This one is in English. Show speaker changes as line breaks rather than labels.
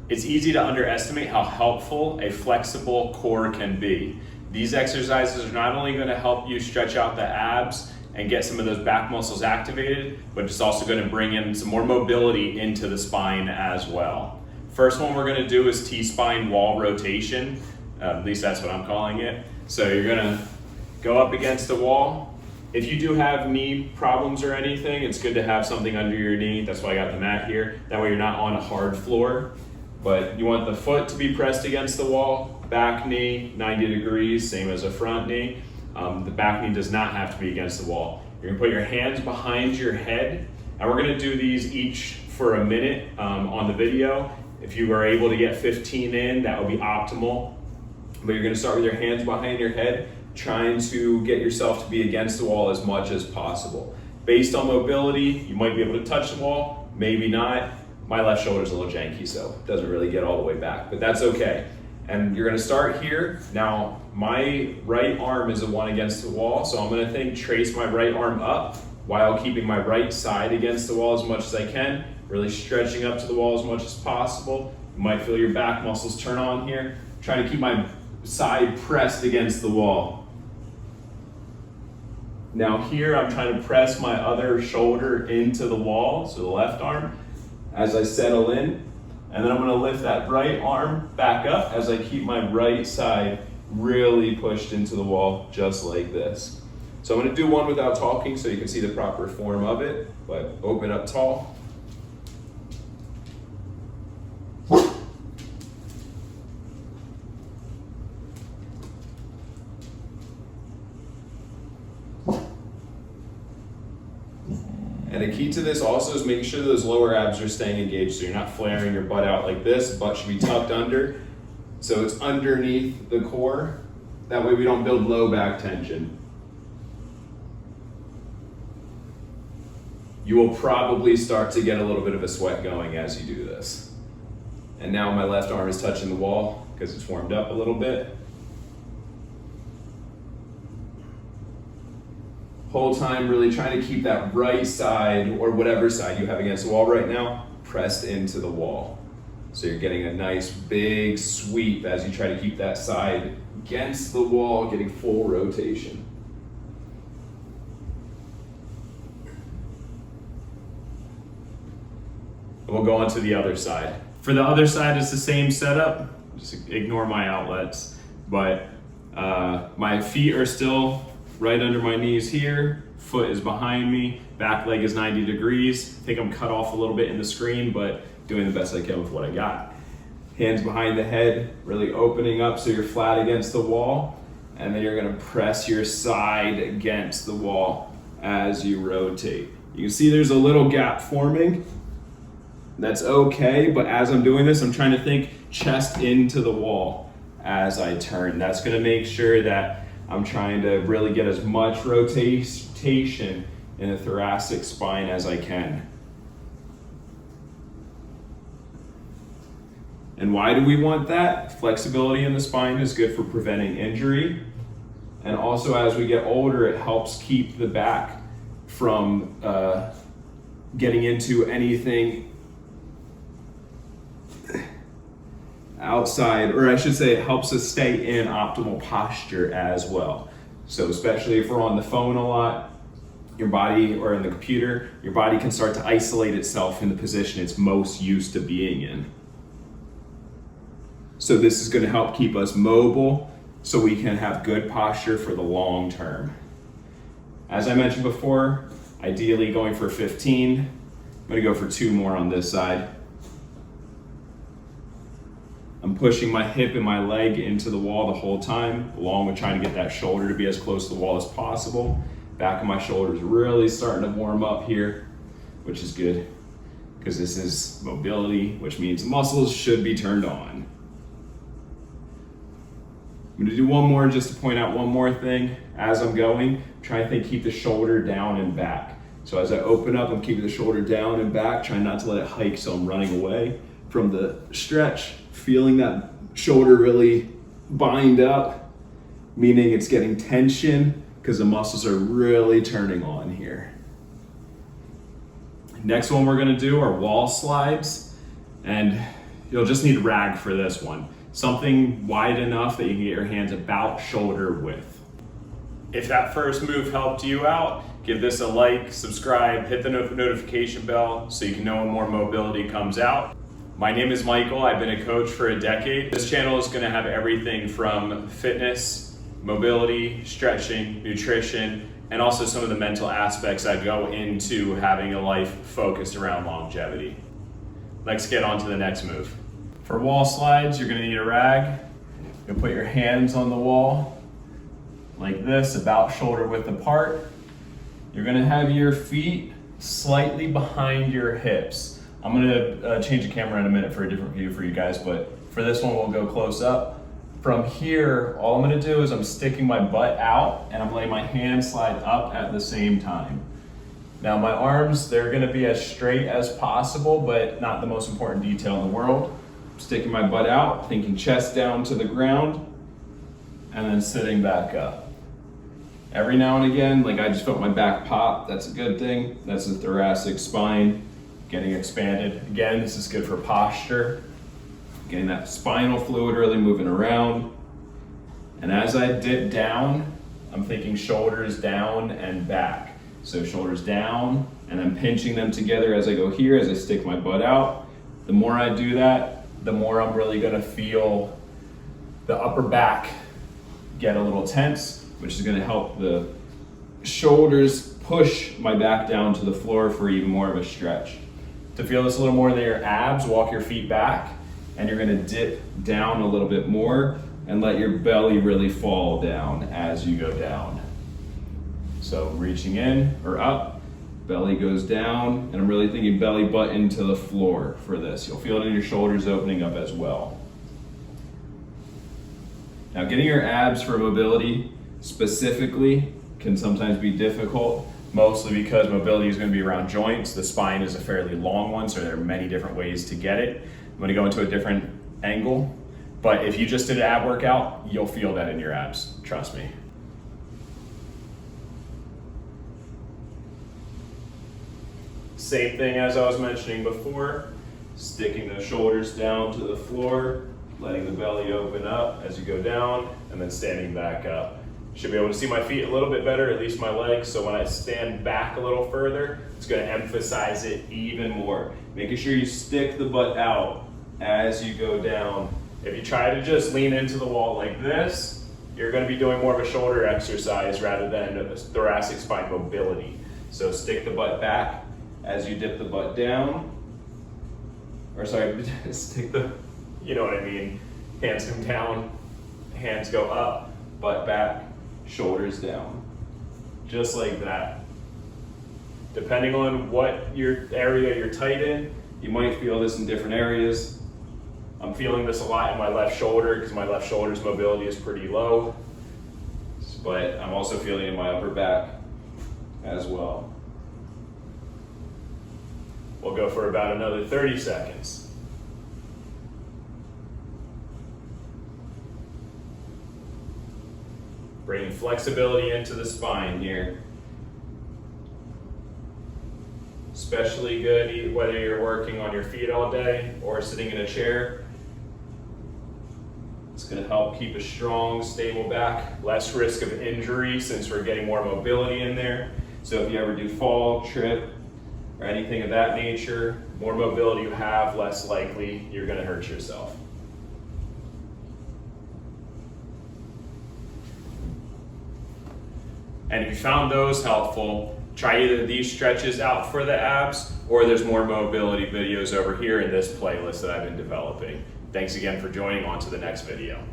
It's easy to underestimate how helpful a flexible core can be. These exercises are not only going to help you stretch out the abs and get some of those back muscles activated, but it's also going to bring in some more mobility into the spine as well. First one we're going to do is T-spine wall rotation. At least that's what I'm calling it. So you're going to go up against the wall. If you do have knee problems or anything, it's good to have something under your knee. That's why I got the mat here. That way you're not on a hard floor. But you want the foot to be pressed against the wall, back knee 90 degrees, same as a front knee. The back knee does not have to be against the wall. You're gonna put your hands behind your head, and we're gonna do these each for a minute on the video. If you are able to get 15 in, that would be optimal. But you're gonna start with your hands behind your head, trying to get yourself to be against the wall as much as possible. Based on mobility, you might be able to touch the wall, maybe not. My left shoulder's a little janky, so it doesn't really get all the way back, but that's okay. And you're gonna start here. Now, my right arm is the one against the wall, so I'm gonna trace my right arm up while keeping my right side against the wall as much as I can, really stretching up to the wall as much as possible. You might feel your back muscles turn on here. Trying to keep my side pressed against the wall. Now here, I'm trying to press my other shoulder into the wall, so the left arm, as I settle in, and then I'm gonna lift that right arm back up as I keep my right side really pushed into the wall, just like this. So I'm gonna do one without talking so you can see the proper form of it, but open up tall. And the key to this also is making sure those lower abs are staying engaged, so you're not flaring your butt out like this. Butt should be tucked under, so it's underneath the core. That way we don't build low back tension. You will probably start to get a little bit of a sweat going as you do this. And now my left arm is touching the wall because it's warmed up a little bit. Whole time really trying to keep that right side, or whatever side you have against the wall right now, pressed into the wall. So you're getting a nice big sweep as you try to keep that side against the wall, getting full rotation. And we'll go on to the other side. For the other side, it's the same setup. Just ignore my outlets. But my feet are still right under my knees here, foot is behind me, back leg is 90 degrees. I think I'm cut off a little bit in the screen, but doing the best I can with what I got. Hands behind the head, really opening up so you're flat against the wall, and then you're gonna press your side against the wall as you rotate. You can see there's a little gap forming. That's okay, but as I'm doing this, I'm trying to think chest into the wall as I turn. That's gonna make sure that I'm trying to really get as much rotation in the thoracic spine as I can. And why do we want that? Flexibility in the spine is good for preventing injury. And also as we get older, it helps keep the back from getting into anything outside, or I should say it helps us stay in optimal posture as well. So especially if we're on the phone a lot, your body, or in the computer, your body can start to isolate itself in the position it's most used to being in. So this is going to help keep us mobile so we can have good posture for the long term. As I mentioned before, ideally going for 15. I'm going to go for 2 more on this side. I'm pushing my hip and my leg into the wall the whole time, along with trying to get that shoulder to be as close to the wall as possible. Back of my shoulder is really starting to warm up here, which is good because this is mobility, which means muscles should be turned on. I'm gonna do one more just to point out one more thing. As I'm going, try and keep the shoulder down and back. So as I open up, I'm keeping the shoulder down and back, trying not to let it hike so I'm running away from the stretch. Feeling that shoulder really bind up, meaning it's getting tension because the muscles are really turning on here. Next one we're gonna do are wall slides. And You'll just need rag for this one. Something wide enough that you can get your hands about shoulder width. If that first move helped you out, give this a like, subscribe, hit the notification bell so you can know when more mobility comes out. My name is Michael. I've been a coach for a decade. This channel is going to have everything from fitness, mobility, stretching, nutrition, and also some of the mental aspects that go into having a life focused around longevity. Let's get on to the next move. For wall slides, you're going to need a rag. You'll put your hands on the wall like this, about shoulder width apart. You're going to have your feet slightly behind your hips. I'm going to change the camera in a minute for a different view for you guys, but for this one we'll go close up. From here, all I'm going to do is I'm sticking my butt out and I'm letting my hands slide up at the same time. Now my arms, they're going to be as straight as possible, but not the most important detail in the world. I'm sticking my butt out, thinking chest down to the ground, and then sitting back up. Every now and again, like I just felt my back pop, that's a good thing. That's the thoracic spine getting expanded. Again, this is good for posture, getting that spinal fluid really moving around. And as I dip down, I'm thinking shoulders down and back. So shoulders down, and I'm pinching them together as I go here, as I stick my butt out. The more I do that, the more I'm really gonna feel the upper back get a little tense, which is gonna help the shoulders push my back down to the floor for even more of a stretch. To feel this a little more than your abs, walk your feet back, and you're gonna dip down a little bit more and let your belly really fall down as you go down. So reaching in or up, belly goes down, and I'm really thinking belly button to the floor for this. You'll feel it in your shoulders opening up as well. Now getting your abs for mobility specifically can sometimes be difficult, mostly because mobility is going to be around joints. The spine is a fairly long one, so there are many different ways to get it. I'm going to go into a different angle, but if you just did an ab workout, you'll feel that in your abs, trust me. Same thing as I was mentioning before, sticking the shoulders down to the floor, letting the belly open up as you go down, and then standing back up. Should be able to see my feet a little bit better, at least my legs, so when I stand back a little further, it's going to emphasize it even more. Making sure you stick the butt out as you go down. If you try to just lean into the wall like this, you're going to be doing more of a shoulder exercise rather than a thoracic spine mobility. So stick the butt back as you dip the butt down, or sorry, stick the, you know what I mean, hands come down, hands go up, butt back, shoulders down, just like that. Depending on what your area you're tight in, you might feel this in different areas. I'm feeling this a lot in my left shoulder because my left shoulder's mobility is pretty low, but I'm also feeling it in my upper back as well. We'll go for about another 30 seconds. Bringing flexibility into the spine here. Especially good whether you're working on your feet all day or sitting in a chair. It's going to help keep a strong, stable back, less risk of injury since we're getting more mobility in there. So if you ever do fall, trip, or anything of that nature, more mobility you have, less likely you're going to hurt yourself. And if you found those helpful, try either these stretches out for the abs, or there's more mobility videos over here in this playlist that I've been developing. Thanks again for joining. On to the next video.